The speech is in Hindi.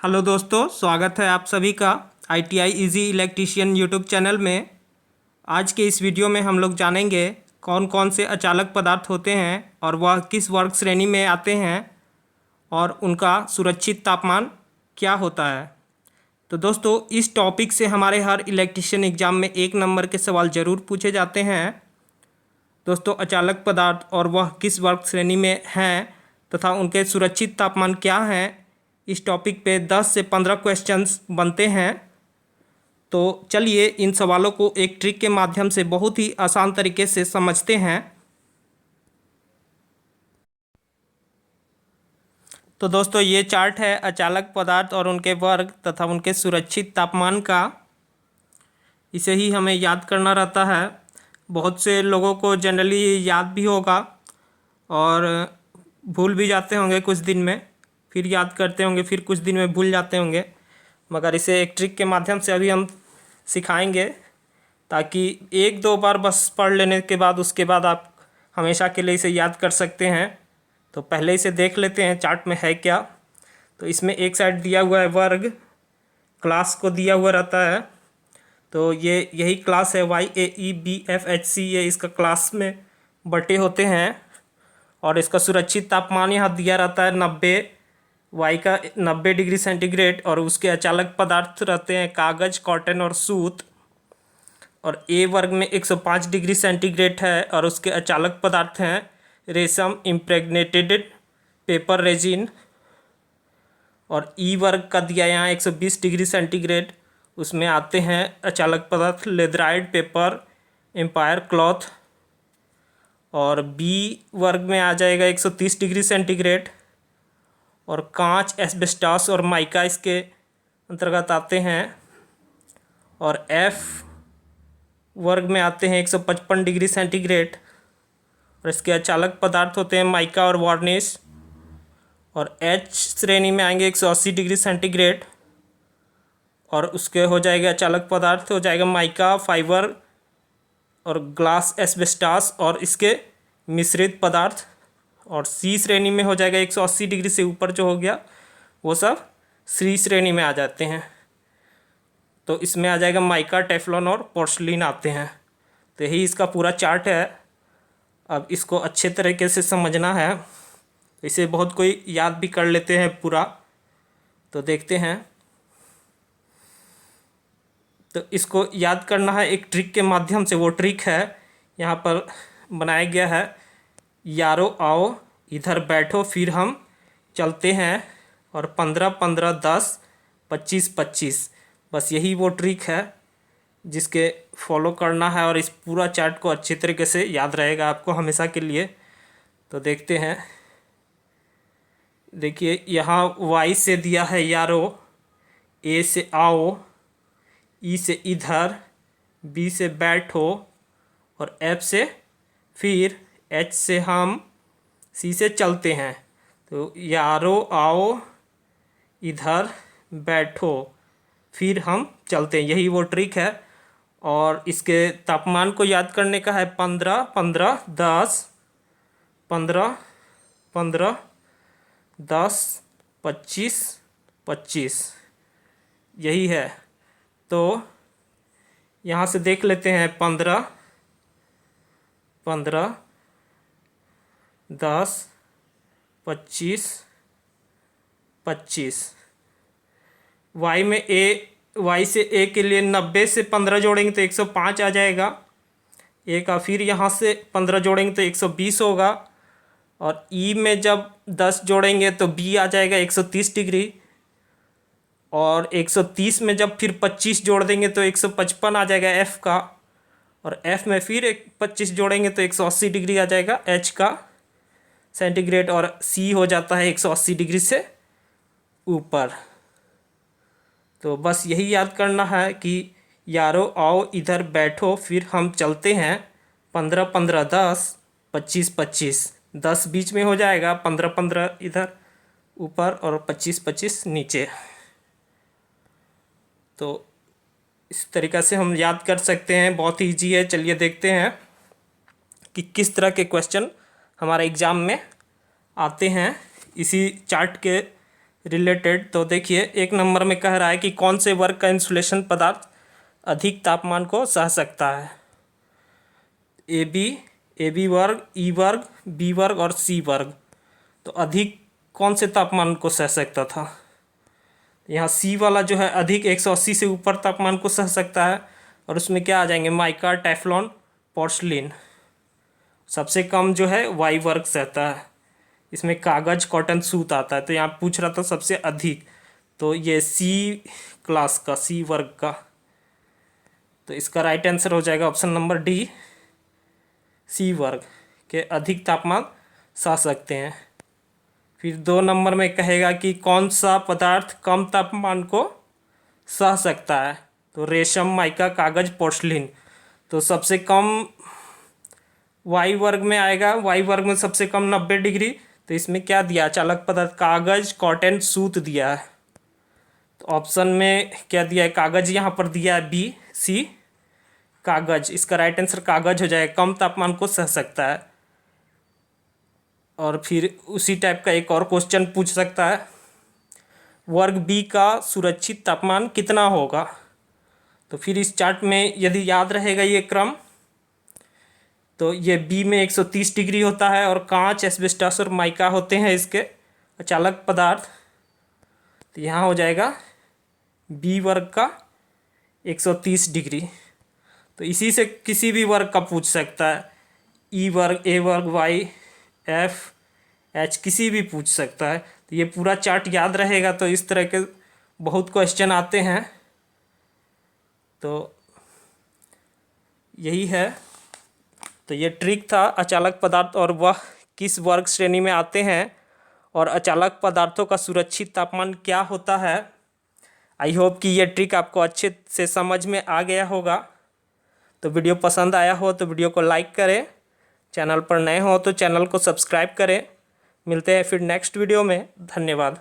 हेलो दोस्तों, स्वागत है आप सभी का ITI easy electrician YouTube channel में। आज के इस वीडियो में हम लोग जानेंगे कौन कौन से अचालक पदार्थ होते हैं और वह किस वर्ग श्रेणी में आते हैं और उनका सुरक्षित तापमान क्या होता है। तो दोस्तों, इस टॉपिक से हमारे हर इलेक्ट्रीशियन एग्ज़ाम में 1 नंबर के सवाल ज़रूर पूछे जाते हैं। दोस्तों, अचालक पदार्थ और वह किस वर्ग श्रेणी में हैं तथा उनके सुरक्षित तापमान क्या हैं, इस टॉपिक पे 10 से 15 क्वेश्चंस बनते हैं। तो चलिए इन सवालों को एक ट्रिक के माध्यम से बहुत ही आसान तरीके से समझते हैं। तो दोस्तों, ये चार्ट है अचालक पदार्थ और उनके वर्ग तथा उनके सुरक्षित तापमान का। इसे ही हमें याद करना रहता है। बहुत से लोगों को जनरली याद भी होगा और भूल भी जाते होंगे कुछ दिन में, फिर याद करते होंगे, फिर कुछ दिन में भूल जाते होंगे। मगर इसे एक ट्रिक के माध्यम से अभी हम सिखाएंगे, ताकि 1-2 बार बस पढ़ लेने के बाद उसके बाद आप हमेशा के लिए इसे याद कर सकते हैं। तो पहले इसे देख लेते हैं चार्ट में है क्या। तो इसमें एक साइड दिया हुआ है वर्ग, क्लास को दिया हुआ रहता है। तो ये यही क्लास है YAEBFHC, ये इसका क्लास में बटे होते हैं। और इसका सुरक्षित तापमान यहाँ दिया रहता है 90, वाई का 90 डिग्री सेंटीग्रेड। और उसके अचालक पदार्थ रहते हैं कागज़, कॉटन और सूत। और ए वर्ग में 105 डिग्री सेंटीग्रेड है और उसके अचालक पदार्थ हैं रेशम, इम्प्रेग्नेटेड पेपर, रेजिन। और ई वर्ग का दिया यहाँ 120 डिग्री सेंटीग्रेड, उसमें आते हैं अचालक पदार्थ लेदराइड पेपर, एम्पायर क्लॉथ। और बी वर्ग में आ जाएगा 130 डिग्री सेंटीग्रेड और कांच, एस्बेस्टॉस और माइका इसके अंतर्गत आते हैं। और एफ वर्ग में आते हैं 155 डिग्री सेंटीग्रेड और इसके अचालक पदार्थ होते हैं माइका और वार्निश। और एच श्रेणी में आएंगे 180 डिग्री सेंटीग्रेड और उसके हो जाएगा अचालक पदार्थ हो जाएगा माइका, फाइबर और ग्लास, एस्बेस्टॉस और इसके मिश्रित पदार्थ। और सी श्रेणी में हो जाएगा 180 डिग्री से ऊपर जो हो गया वो सब सी श्रेणी में आ जाते हैं। तो इसमें आ जाएगा माइका, टेफ्लॉन और पोर्सलिन आते हैं। तो यही इसका पूरा चार्ट है। अब इसको अच्छे तरीके से समझना है, इसे बहुत कोई याद भी कर लेते हैं पूरा। तो देखते हैं। तो इसको याद करना है एक ट्रिक के माध्यम से। वो ट्रिक है यहाँ पर बनाया गया है, यारो आओ इधर बैठो फिर हम चलते हैं। और 15-15, 10, 25-25, बस यही वो ट्रिक है जिसके फॉलो करना है। और इस पूरा चार्ट को अच्छी तरीके से याद रहेगा आपको हमेशा के लिए। तो देखते हैं। देखिए यहाँ वाई से दिया है यारो, ए से आओ, ई से इधर, बी से बैठो और एफ से फिर, एच से हम, सी से चलते हैं। तो यारो आओ इधर बैठो फिर हम चलते हैं, यही वो ट्रिक है। और इसके तापमान को याद करने का है 15-15, 10, 15-15, 10, 25-25, यही है। तो यहाँ से देख लेते हैं 15-15, 10, 25-25। वाई में वाई से ए के लिए 90 से 15 जोड़ेंगे तो 105 आ जाएगा ए का। फिर यहाँ से 15 जोड़ेंगे तो 120 होगा। और ई में जब 10 जोड़ेंगे तो बी आ जाएगा 130 डिग्री। और 130 में जब फिर 25 जोड़ देंगे तो 155 आ जाएगा एफ़ का। और एफ़ में फिर 25 जोड़ेंगे तो 180 डिग्री आ जाएगा एच का सेंटीग्रेड। और सी हो जाता है 180 डिग्री से ऊपर। तो बस यही याद करना है कि यारो आओ इधर बैठो फिर हम चलते हैं। 15-15, 10, 25-25, 10 बीच में हो जाएगा, 15-15 इधर ऊपर और 25-25 नीचे। तो इस तरीक़ा से हम याद कर सकते हैं, बहुत ही ईजी है। चलिए देखते हैं कि किस तरह के क्वेश्चन हमारे एग्ज़ाम में आते हैं इसी चार्ट के रिलेटेड। तो देखिए, एक नंबर में कह रहा है कि कौन से वर्ग का इंसुलेशन पदार्थ अधिक तापमान को सह सकता है। ए बी वर्ग, ई वर्ग, बी वर्ग और सी वर्ग। तो अधिक कौन से तापमान को सह सकता था? यहाँ सी वाला जो है अधिक 180 से ऊपर तापमान को सह सकता है, और उसमें क्या आ जाएंगे? Mica, Teflon, porcelain. सबसे कम जो है वाई वर्ग सहता है, इसमें कागज, कॉटन, सूत आता है। तो यहाँ पूछ रहा था सबसे अधिक, तो ये सी क्लास का, सी वर्ग का। तो इसका राइट आंसर हो जाएगा ऑप्शन नंबर डी, सी वर्ग के अधिक तापमान सह सकते हैं। फिर 2 नंबर में कहेगा कि कौन सा पदार्थ कम तापमान को सह सकता है। तो रेशम, माइका, कागज, पोर्सलिन। तो सबसे कम वाई वर्ग में आएगा, वाई वर्ग में सबसे कम 90 डिग्री। तो इसमें क्या दिया? चालक पदार्थ कागज, कॉटन, सूत दिया है। तो ऑप्शन में क्या दिया है? कागज यहाँ पर दिया है, बी, सी कागज। इसका राइट आंसर कागज हो जाएगा, कम तापमान को सह सकता है। और फिर उसी टाइप का एक और क्वेश्चन पूछ सकता है, वर्ग बी का सुरक्षित तापमान कितना होगा? तो फिर इस चार्ट में यदि याद रहेगा ये क्रम, तो ये बी में 130 डिग्री होता है, और कांच, एस्बेस्टस और माइका होते हैं इसके अचालक पदार्थ। तो यहाँ हो जाएगा बी वर्ग का 130 डिग्री। तो इसी से किसी भी वर्ग का पूछ सकता है, ई वर्ग, ए वर्ग, वाई, एफ, एच, किसी भी पूछ सकता है। तो ये पूरा चार्ट याद रहेगा, तो इस तरह के बहुत क्वेश्चन आते हैं। तो यही है। तो ये ट्रिक था अचालक पदार्थ और वह किस वर्ग श्रेणी में आते हैं, और अचालक पदार्थों का सुरक्षित तापमान क्या होता है। आई होप कि ये ट्रिक आपको अच्छे से समझ में आ गया होगा। तो वीडियो पसंद आया हो तो वीडियो को लाइक करें, चैनल पर नए हो तो चैनल को सब्सक्राइब करें। मिलते हैं फिर नेक्स्ट वीडियो में। धन्यवाद।